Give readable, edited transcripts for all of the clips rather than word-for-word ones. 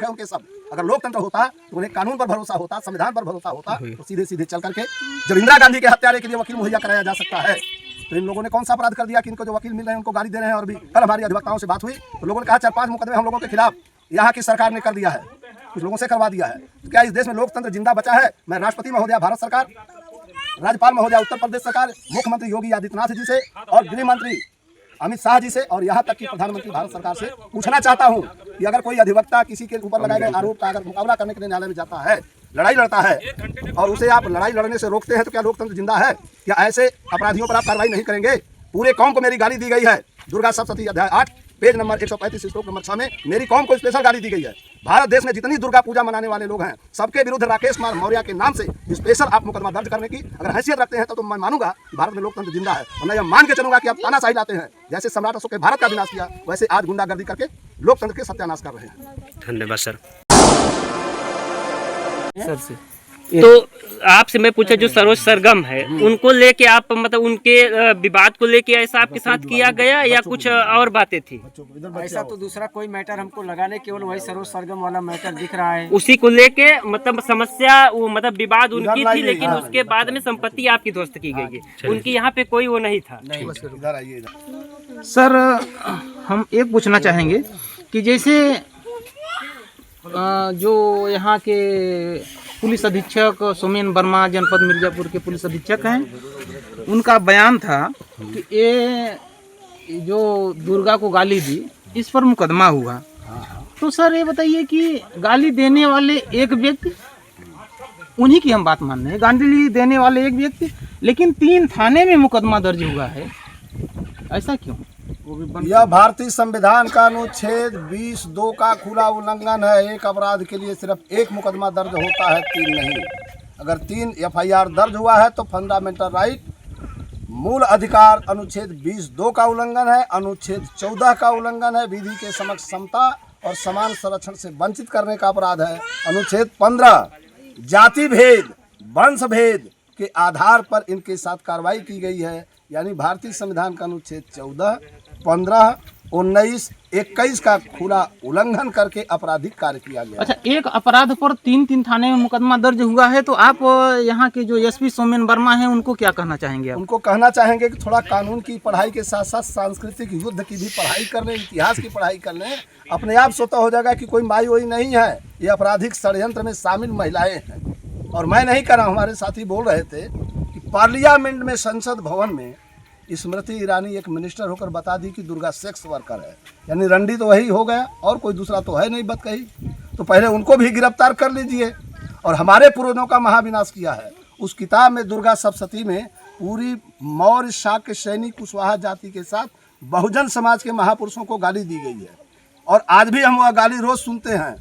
है उनके सब। अगर लोकतंत्र होता तो उन्हें कानून पर भरोसा होता, संविधान पर भरोसा होता, तो सीधे सीधे चल करके जब इंदिरा गांधी के हत्यारे के लिए वकील मुहैया कराया जा सकता है, तो इन लोगों ने कौन सा अपराध कर दिया कि इनको जो वकील मिल रहे हैं उनको गाली दे रहे हैं। और भी कल हमारी अधिवक्ताओं से बात हुई तो लोगों ने कहा 4-5 मुकदमे हम लोगों के खिलाफ यहाँ की सरकार ने कर दिया है, कुछ लोगों से करवा दिया है। तो क्या इस देश में लोकतंत्र जिंदा बचा है? मैं राष्ट्रपति महोदया भारत सरकार, राज्यपाल महोदया उत्तर प्रदेश सरकार, मुख्यमंत्री योगी आदित्यनाथ जी से और गृह मंत्री अमित शाह जी से और यहाँ तक कि प्रधानमंत्री भारत सरकार से पूछना चाहता हूँ कि अगर कोई अधिवक्ता किसी के ऊपर लगाए गए आरोप का अगर मुकाबला करने के लिए न्यायालय में जाता है, लड़ाई लड़ता है और उसे आप लड़ाई लड़ने से रोकते हैं, तो क्या लोकतंत्र जिंदा है? क्या ऐसे अपराधियों पर आप कार्रवाई नहीं करेंगे? पूरे कौम को मेरी गाली दी गई है। दुर्गा सप्तशती अध्याय 8 पेज नंबर 135 श्लोक नंबर 6 में मेरी कौम को स्पेशल गाली दी गई है। भारत देश में जितनी दुर्गा पूजा मनाने वाले लोग हैं सबके विरुद्ध राकेश कुमार मौर्य के नाम से स्पेशल आप मुकदमा दर्ज करने की अगर हैसियत रखते हैं तो मैं मानूंगा कि भारत में लोकतंत्र जिंदा है। और मैं यह मान के चलूंगा कि आप तानाशाही लाते हैं, जैसे सम्राट अशोक के भारत का विनाश किया वैसे आज गुंडागर्दी करके लोकतंत्र के सत्यानाश कर रहे हैं। धन्यवाद सर। से तो आपसे मैं पूछा जो सरोज सरगम है उनको लेके आप मतलब उनके विवाद को लेके ऐसा आपके साथ किया गया या कुछ और बातें थी? ऐसा तो दूसरा कोई मैटर हमको लगा नहीं, केवल वही सरोज सरगम वाला मैटर दिख रहा है। उसी को लेके मतलब समस्या वो मतलब विवाद उनकी थी, लेकिन उसके बाद में संपत्ति आपकी ध्वस्त की गई है, उनकी यहाँ पे कोई वो नहीं था। सर हम एक पूछना चाहेंगे कि जैसे जो यहाँ के पुलिस अधीक्षक सोमेन वर्मा जनपद मिर्जापुर के पुलिस अधीक्षक हैं, उनका बयान था कि ये जो दुर्गा को गाली दी इस पर मुकदमा हुआ। तो सर ये बताइए कि गाली देने वाले एक व्यक्ति, उन्हीं की हम बात मान रहे हैं, गाली देने वाले एक व्यक्ति, लेकिन 3 थाने में मुकदमा दर्ज हुआ है, ऐसा क्यों? यह भारतीय संविधान का अनुच्छेद 20(2) का खुला उल्लंघन है। एक अपराध के लिए सिर्फ एक मुकदमा दर्ज होता है, 3 नहीं। अगर 3 FIR दर्ज हुआ है तो फंडामेंटल राइट, मूल अधिकार अनुच्छेद 20(2) का उल्लंघन है, अनुच्छेद 14 का उल्लंघन है, विधि के समक्ष समता और समान संरक्षण से वंचित करने का अपराध है, अनुच्छेद 15 जाति भेद वंश भेद के आधार पर इनके साथ कार्रवाई की गई है। यानी भारतीय संविधान का अनुच्छेद 14, 15, 19, 21 का खुला उल्लंघन करके आपराधिक कार्य किया गया। अच्छा, एक अपराध पर 3 थाने में मुकदमा दर्ज हुआ है, तो आप यहाँ के जो SP सोमेन वर्मा हैं उनको क्या कहना चाहेंगे? उनको कहना चाहेंगे कि थोड़ा कानून की पढ़ाई के साथ साथ सांस्कृतिक युद्ध की भी पढ़ाई कर लें, इतिहास की पढ़ाई कर लें। अपने आप स्वतः हो जाएगा कि कोई माई वही नहीं है, ये आपराधिक षड्यंत्र में शामिल महिलाएं हैं। और मैं नहीं कर रहा हूँ, हमारे साथी बोल रहे थे कि पार्लियामेंट में संसद भवन में स्मृति ईरानी एक मिनिस्टर होकर बता दी कि दुर्गा सेक्स वर्कर है, यानी रंडी तो वही हो गया और कोई दूसरा तो है नहीं बत कही। तो पहले उनको भी गिरफ्तार कर लीजिए। और हमारे पूर्वजों का महाविनाश किया है। उस किताब में दुर्गा सप्तशती में पूरी मौर्य शाक्य सैनिक कुशवाहा जाति के साथ बहुजन समाज के महापुरुषों को गाली दी गई है, और आज भी हम वह गाली रोज सुनते हैं।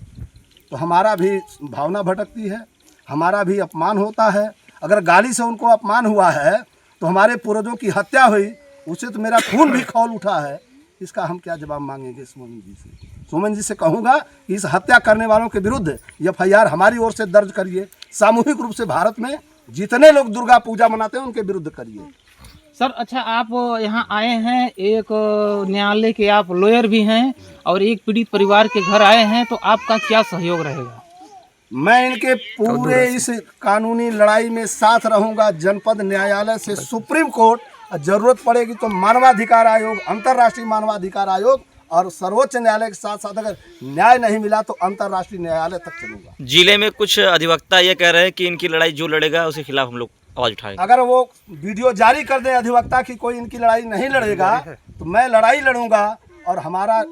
तो हमारा भी भावना भटकती है, हमारा भी अपमान होता है। अगर गाली से उनको अपमान हुआ है तो हमारे पूर्वजों की हत्या हुई, उससे तो मेरा खून भी खौल उठा है। इसका हम क्या जवाब मांगेंगे सोमेन जी से? सोमेन जी से कहूँगा कि इस हत्या करने वालों के विरुद्ध FIR हमारी ओर से दर्ज करिए। सामूहिक रूप से भारत में जितने लोग दुर्गा पूजा मनाते हैं उनके विरुद्ध करिए। सर अच्छा, आप यहाँ आए हैं, एक न्यायालय के आप लॉयर भी हैं और एक पीड़ित परिवार के घर आए हैं, तो आपका क्या सहयोग रहेगा? मैं इनके पूरे इस कानूनी लड़ाई में साथ रहूंगा। जनपद न्यायालय से सुप्रीम कोर्ट, जरूरत पड़ेगी तो मानवाधिकार आयोग, अंतर्राष्ट्रीय मानवाधिकार आयोग और सर्वोच्च न्यायालय के साथ साथ अगर न्याय नहीं मिला तो अंतर्राष्ट्रीय न्यायालय तक चलूंगा। जिले में कुछ अधिवक्ता ये कह रहे हैं कि इनकी लड़ाई जो लड़ेगा उसके खिलाफ हम लोग आवाज उठाएंगे। अगर वो वीडियो जारी कर दें अधिवक्ता की कोई इनकी लड़ाई नहीं लड़ेगा तो मैं लड़ाई लड़ूंगा, और हमारा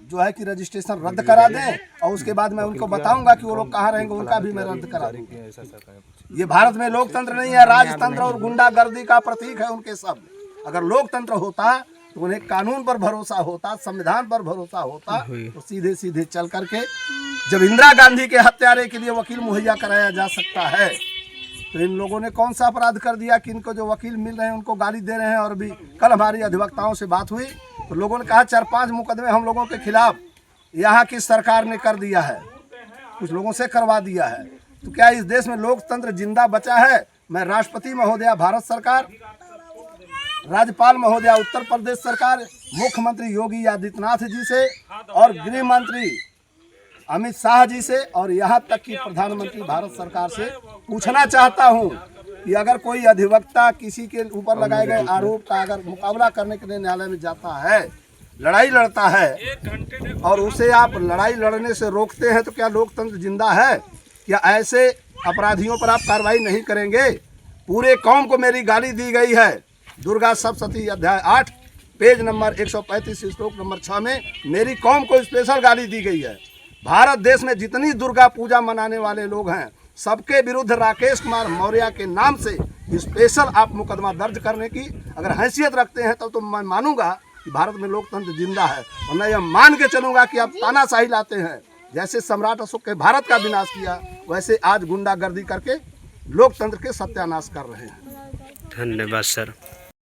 जो है कि रजिस्ट्रेशन रद्द करा दें, और उसके बाद मैं उनको बताऊंगा कि वो लोग कहाँ रहेंगे, उनका भी मैं रद्द करा दूंगा। ये भारत में लोकतंत्र नहीं है, राजतंत्र और गुंडागर्दी का प्रतीक है उनके सब। अगर लोकतंत्र होता तो उन्हें कानून पर भरोसा होता, संविधान पर भरोसा होता, तो सीधे सीधे चल करके जब इंदिरा गांधी के हत्यारे के लिए वकील मुहैया कराया जा सकता है, तो इन लोगों ने कौन सा अपराध कर दिया कि इनको जो वकील मिल रहे हैं उनको गाली दे रहे हैं। और भी कल हमारी अधिवक्ताओं से बात हुई तो लोगों ने कहा 4-5 मुकदमे हम लोगों के खिलाफ यहाँ की सरकार ने कर दिया है, कुछ लोगों से करवा दिया है। तो क्या इस देश में लोकतंत्र जिंदा बचा है? मैं राष्ट्रपति महोदया भारत सरकार, राज्यपाल महोदया उत्तर प्रदेश सरकार, मुख्यमंत्री योगी आदित्यनाथ जी से और गृह मंत्री अमित शाह जी से और यहाँ तक कि प्रधानमंत्री भारत सरकार से पूछना चाहता हूँ कि अगर कोई अधिवक्ता किसी के ऊपर लगाए गए आरोप का अगर मुकाबला करने के लिए न्यायालय में जाता है, लड़ाई लड़ता है और उसे आप लड़ाई लड़ने से रोकते हैं, तो क्या लोकतंत्र जिंदा है? क्या ऐसे अपराधियों पर आप कार्रवाई नहीं करेंगे? पूरे कौम को मेरी गाली दी गई है। दुर्गा सप्तशती अध्याय 8 पेज नंबर 135 श्लोक नंबर 6 में मेरी कौम को स्पेशल गाली दी गई है। भारत देश में जितनी दुर्गा पूजा मनाने वाले लोग हैं, सबके विरुद्ध राकेश कुमार मौर्य के नाम से स्पेशल आप मुकदमा दर्ज करने की अगर हैसियत रखते हैं तब तो मैं मानूंगा कि भारत में लोकतंत्र जिंदा है, और मैं यह मान के चलूंगा कि आप तानाशाही लाते हैं। जैसे सम्राट अशोक के भारत का विनाश किया, वैसे आज गुंडागर्दी करके लोकतंत्र के सत्यानाश कर रहे हैं। धन्यवाद सर।